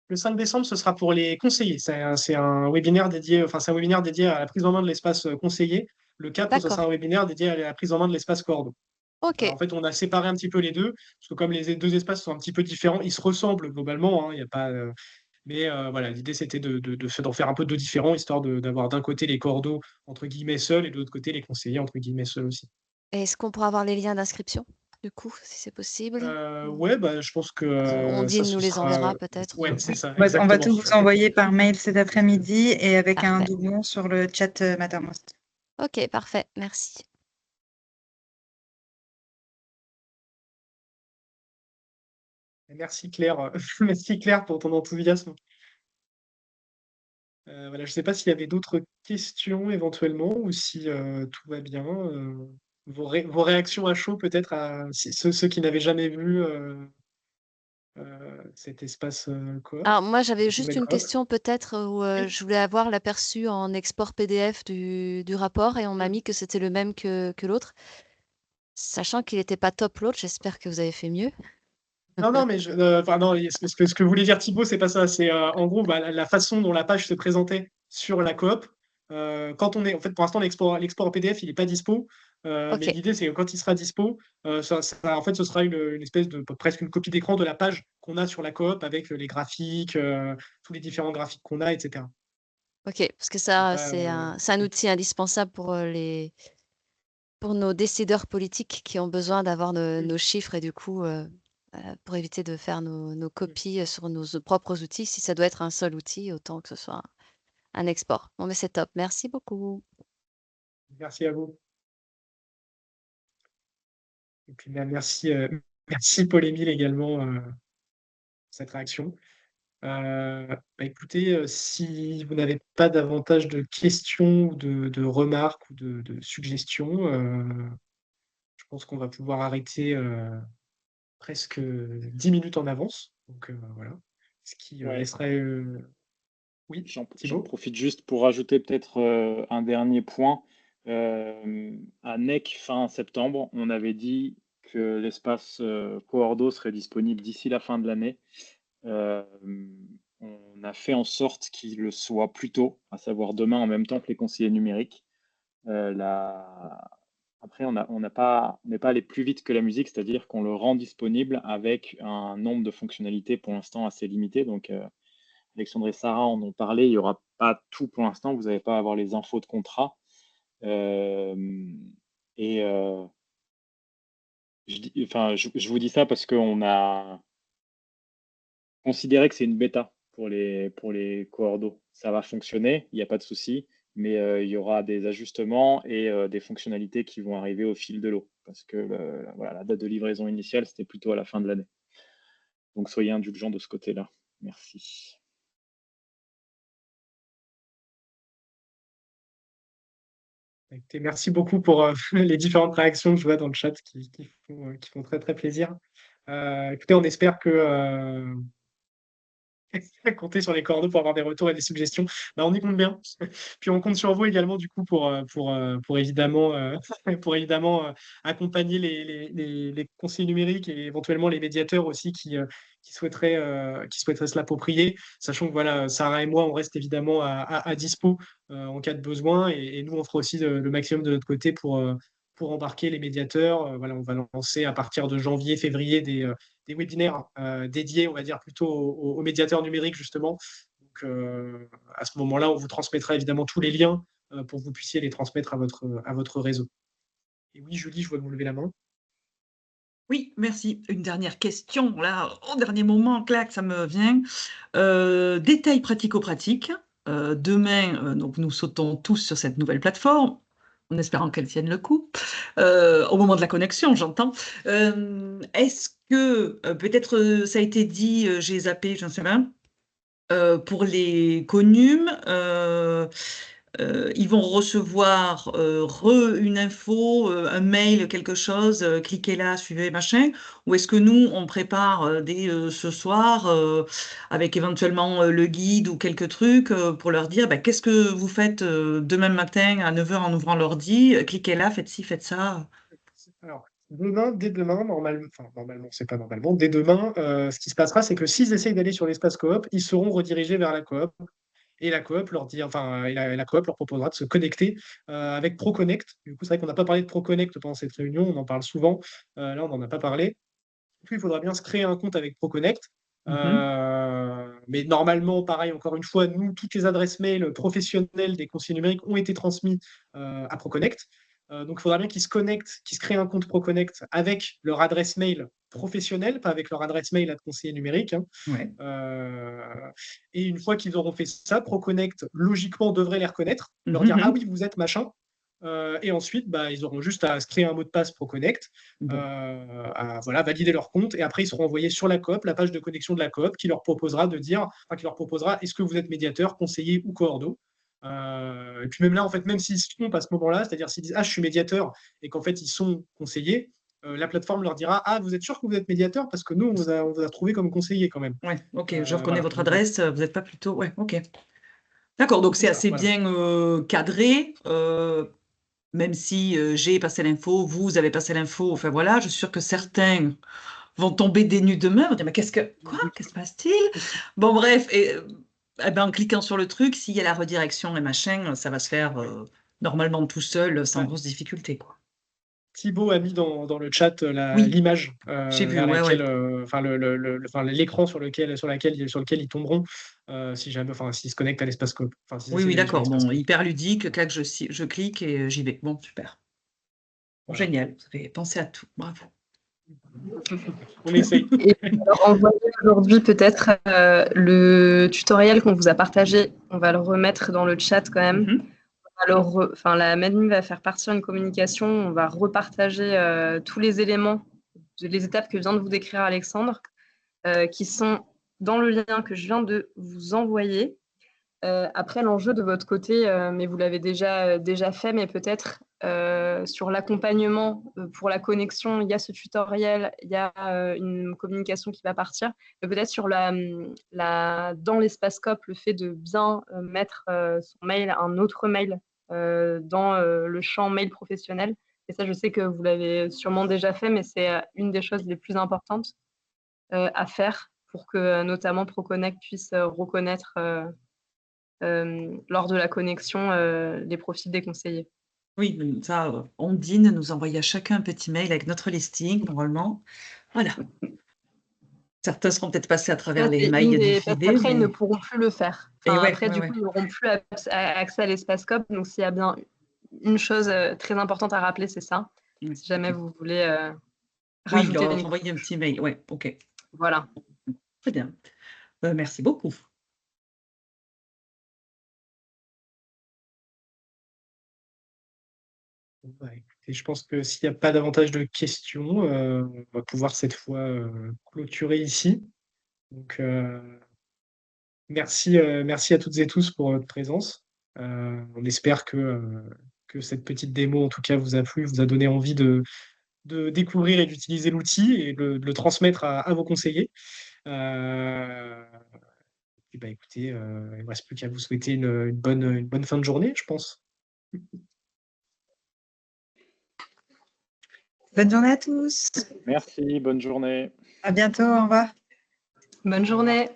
Le 5 décembre, ce sera pour les conseillers. C'est un webinaire dédié, enfin, c'est un webinaire dédié à la prise en main de l'espace conseiller. Le 4, ce sera un D'accord. webinaire dédié à la prise en main de l'espace coordo. Ok. En fait, on a séparé un petit peu les deux, parce que comme les deux espaces sont un petit peu différents, ils se ressemblent globalement, hein, il y a pas, mais voilà, l'idée c'était d'en faire un peu de différents, histoire d'avoir d'un côté les coordos entre guillemets seuls et de l'autre côté les conseillers entre guillemets seuls aussi. Est-ce qu'on pourra avoir les liens d'inscription, du coup, si c'est possible? Ouais, bah, je pense que ça Ondine ce nous les sera. enverra peut-être. Ouais, c'est ça, On va exactement. tout vous envoyer par mail cet après-midi et avec un Parfait. doublon sur le chat Mattermost. Ok, parfait. Merci. Merci Claire, merci Claire pour ton enthousiasme. Voilà, je ne sais pas s'il y avait d'autres questions éventuellement ou si tout va bien. Vos réactions à chaud peut-être à ceux qui n'avaient jamais vu cet espace coop, Alors moi, j'avais cette juste nouvelle une coop. question peut-être où Oui. je voulais avoir l'aperçu en export PDF du rapport et on m'a Mm. mis que c'était le même que l'autre. Sachant qu'il n'était pas top l'autre, j'espère que vous avez fait mieux. Non, non, mais enfin, non, ce que voulait dire Thibaut, c'est pas ça. C'est en gros bah, la façon dont la page se présentait sur la coop. Quand on est, en fait, pour l'instant, l'export en PDF, il n'est pas dispo. Mais Ok, l'idée, c'est que quand il sera dispo, en fait, ce sera une espèce de presque une copie d'écran de la page qu'on a sur la coop avec les graphiques, tous les différents graphiques qu'on a, etc. ok, parce que C'est ça, pas, c'est un outil indispensable pour nos décideurs politiques qui ont besoin d'avoir Mm, nos chiffres et du coup, pour éviter de faire nos mm. copies sur nos propres outils. Si ça doit être un seul outil, autant que ce soit un export. Bon, mais c'est top. Merci beaucoup. Merci à vous. Et puis bah, merci, merci Paul-Émile également pour cette réaction. Bah, écoutez, si vous n'avez pas davantage de questions ou de remarques ou de suggestions, je pense qu'on va pouvoir arrêter presque 10 minutes en avance. Donc voilà. Ce qui Ouais, laisserait. Oui, j'en Thibaut? profite juste pour rajouter peut-être un dernier point. À NEC fin septembre, on avait dit que l'espace Coordo serait disponible d'ici la fin de l'année. On a fait en sorte qu'il le soit plus tôt, à savoir demain en même temps que les conseillers numériques. Après, on n'est pas allé plus vite que la musique, c'est-à-dire qu'on le rend disponible avec un nombre de fonctionnalités pour l'instant assez limité. Donc, Alexandre et Sarah en ont parlé, il n'y aura pas tout pour l'instant, vous n'allez pas avoir les infos de contrat. Euh, et je vous dis ça parce qu'on a considéré que c'est une bêta pour les coordos. Ça va fonctionner, il n'y a pas de souci, mais il y aura des ajustements et des fonctionnalités qui vont arriver au fil de l'eau parce que voilà, la date de livraison initiale, c'était plutôt à la fin de l'année. Donc soyez indulgents de ce côté-là. Merci. Écoutez, merci beaucoup pour les différentes réactions que je vois dans le chat qui font très très plaisir. Écoutez, on espère que compter sur les coordonnées pour avoir des retours et des suggestions. Bah, on y compte bien. Puis on compte sur vous également du coup pour évidemment, pour évidemment accompagner les conseillers numériques et éventuellement les médiateurs aussi qui souhaiteraient se l'approprier, sachant que voilà, Sarah et moi, on reste évidemment à dispo en cas de besoin et nous, on fera aussi le maximum de notre côté pour embarquer les médiateurs. Voilà, on va lancer à partir de janvier, février des webinaires dédiés, on va dire, plutôt aux médiateurs numériques, justement. Donc, à ce moment-là, on vous transmettra évidemment tous les liens pour que vous puissiez les transmettre à votre réseau. Et oui, Julie, je vois que vous levez la main. Oui, merci. Une dernière question, là, au dernier moment, clac, ça me vient. Détail pratico-pratique. Demain, donc nous sautons tous sur cette nouvelle plateforme, en espérant qu'elle tienne le coup. Au moment de la connexion, j'entends. Est-ce que, peut-être ça a été dit, j'ai zappé, j'en sais rien, pour les CONUM, ils vont recevoir une info, un mail, quelque chose, cliquez là, suivez, machin, ou est-ce que nous, on prépare dès ce soir, avec éventuellement le guide ou quelques trucs, pour leur dire, qu'est-ce que vous faites demain matin à 9h en ouvrant l'ordi, cliquez là, faites ci, faites ça. Alors, dès demain, normalement, c'est pas normalement, dès demain, ce qui se passera, c'est que s'ils essayent d'aller sur l'espace coop, ils seront redirigés vers la coop. Et la coop leur dit, la coop leur proposera de se connecter avec ProConnect. Du coup, c'est vrai qu'on n'a pas parlé de ProConnect pendant cette réunion, on en parle souvent. Là, on n'en a pas parlé. Puis, il faudra bien se créer un compte avec ProConnect. Mais normalement, pareil, encore une fois, nous, toutes les adresses mail professionnelles des conseillers numériques ont été transmises à ProConnect. Donc, il faudra bien qu'ils se connectent, qu'ils se créent un compte ProConnect avec leur adresse mail professionnelle, pas avec leur adresse mail à conseiller numérique. Ouais. Et une fois qu'ils auront fait ça, ProConnect, logiquement, devrait les reconnaître, leur dire « Ah oui, vous êtes machin ». Et ensuite, ils auront juste à se créer un mot de passe ProConnect, à valider leur compte, et après ils seront envoyés sur la coop, la page de connexion de la coop, qui leur proposera est-ce que vous êtes médiateur, conseiller ou coordo. Et puis même là, en fait, même s'ils se trompent à ce moment-là, c'est-à-dire s'ils disent je suis médiateur et qu'en fait ils sont conseillers, la plateforme leur dira vous êtes sûr que vous êtes médiateur parce que nous on vous a trouvé comme conseiller quand même. Ouais, ok, je reconnais votre adresse, vous n'êtes pas plutôt. Ouais, ok. D'accord, donc c'est assez bien cadré. Même si j'ai passé l'info, vous avez passé l'info, enfin voilà, je suis sûre que certains vont tomber des nues de main, vont dire mais qu'est-ce que se passe-t-il? Bon bref, en cliquant sur le truc, s'il y a la redirection et machin, ça va se faire normalement tout seul, sans grosse difficulté, quoi. Thibaut a mis dans le chat l'image vers laquelle, l'écran sur lequel ils tomberont si jamais, s'ils se connectent à l'espace coop. Oui, d'accord. Bon, hyper ludique. Clac, je clique et j'y vais. Bon, super. Bon, voilà. Génial. Vous avez pensé à tout. Bravo. On essaye. Alors, envoyez aujourd'hui peut-être le tutoriel qu'on vous a partagé. On va le remettre dans le chat quand même. La Manu va faire partir une communication. On va repartager tous les éléments, les étapes que vient de vous décrire Alexandre, qui sont dans le lien que je viens de vous envoyer. Après, l'enjeu de votre côté, mais vous l'avez déjà fait, mais peut-être sur l'accompagnement pour la connexion, il y a ce tutoriel, il y a une communication qui va partir, mais peut-être sur dans l'espace COP, le fait de bien mettre son mail, un autre mail dans le champ mail professionnel. Et ça, je sais que vous l'avez sûrement déjà fait, mais c'est une des choses les plus importantes à faire pour que notamment ProConnect puisse reconnaître lors de la connexion les profils des conseillers. Oui, ça, Ondine nous envoie à chacun un petit mail avec notre listing, normalement. Voilà. Certains seront peut-être passés à travers les mailles du FID. Après, ils ne pourront plus le faire. Après, du coup, ils n'auront plus accès à l'espace COP. Donc, s'il y a bien une chose très importante à rappeler, c'est ça. Si jamais vous voulez rajouter envoyer un petit mail. Oui, ok. Voilà. Très bien. Merci beaucoup. Écoutez, je pense que s'il n'y a pas davantage de questions, on va pouvoir cette fois clôturer ici. Donc, merci à toutes et tous pour votre présence. On espère que cette petite démo, en tout cas, vous a plu, vous a donné envie de découvrir et d'utiliser l'outil et de le transmettre à vos conseillers. Écoutez, il ne me reste plus qu'à vous souhaiter une bonne fin de journée, je pense. Bonne journée à tous. Merci, bonne journée. À bientôt, au revoir. Bonne journée.